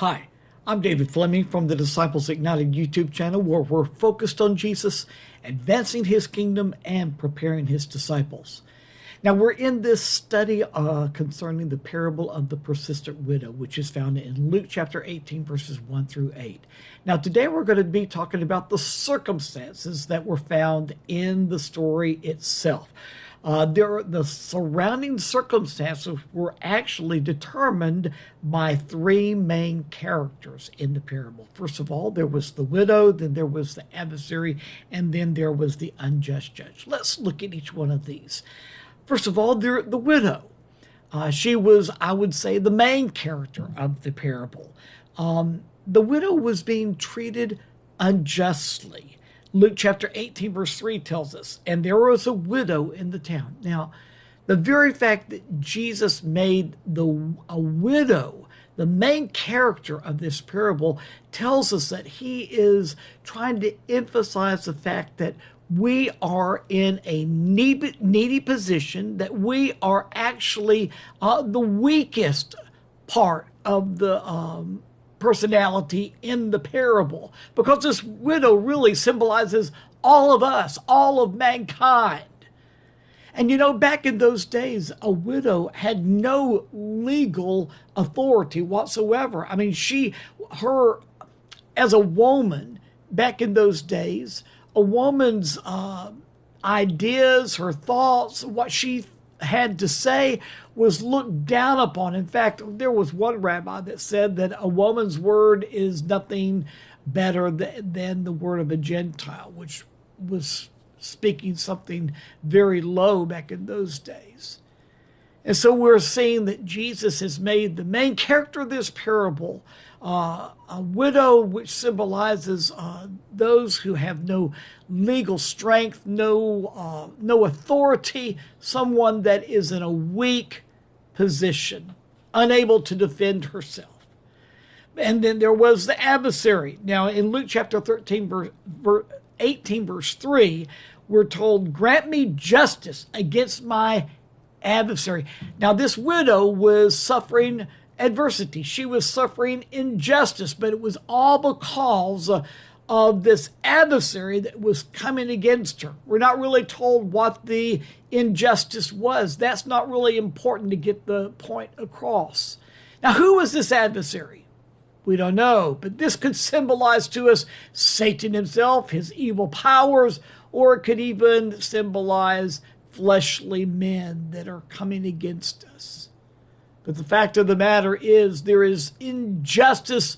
Hi, I'm David Fleming from the Disciples Ignited YouTube channel, where we're focused on Jesus, advancing his kingdom, and preparing his disciples. Now, we're in this study concerning the parable of the persistent widow, which is found in Luke chapter 18, verses 1 through 8. Now, today we're going to be talking about the circumstances that were found in the story itself. The surrounding circumstances were actually determined by three main characters in the parable. First of all, there was the widow, then there was the adversary, and then there was the unjust judge. Let's look at each one of these. First of all, the widow. She was, I would say, the main character of the parable. The widow was being treated unjustly. Luke chapter 18, verse 3 tells us, and there was a widow in the town. Now, the very fact that Jesus made a widow the main character of this parable tells us that he is trying to emphasize the fact that we are in a needy position, that we are actually the weakest part of the personality in the parable, because this widow really symbolizes all of us, all of mankind. And you know, back in those days, a widow had no legal authority whatsoever. I mean, as a woman back in those days, a woman's ideas, her thoughts, what she had to say was looked down upon. In fact, there was one rabbi that said that a woman's word is nothing better than the word of a Gentile, which was speaking something very low back in those days. And so we're seeing that Jesus has made the main character of this parable a widow, which symbolizes those who have no legal strength, no authority, someone that is in a weak position, unable to defend herself. And then there was the adversary. Now, in Luke chapter 13, 18, verse 3, we're told, "Grant me justice against my adversary." Now, this widow was suffering adversity. She was suffering injustice, but it was all because of this adversary that was coming against her. We're not really told what the injustice was. That's not really important to get the point across. Now, who was this adversary? We don't know, but this could symbolize to us Satan himself, his evil powers, or it could even symbolize fleshly men that are coming against us. But the fact of the matter is, there is injustice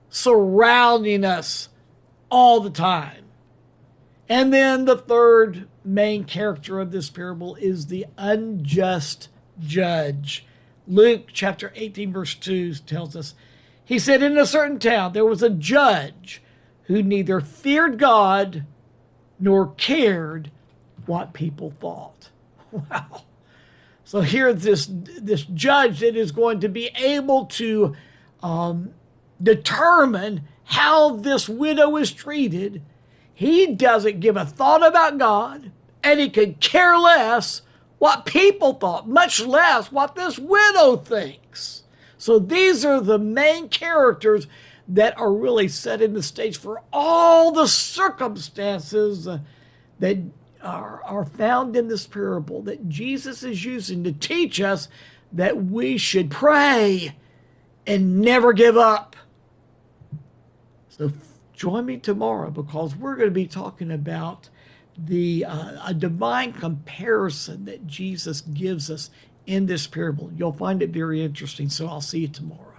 surrounding us all the time. And then the third main character of this parable is the unjust judge. Luke chapter 18, verse 2 tells us, he said, "In a certain town there was a judge who neither feared God nor cared what people thought." Wow. So here, this judge that is going to be able to determine how this widow is treated, he doesn't give a thought about God, and he could care less what people thought, much less what this widow thinks. So these are the main characters that are really setting the stage for all the circumstances that are found in this parable that Jesus is using to teach us that we should pray and never give up. So join me tomorrow, because we're going to be talking about a divine comparison that Jesus gives us in this parable. You'll find it very interesting, so I'll see you tomorrow.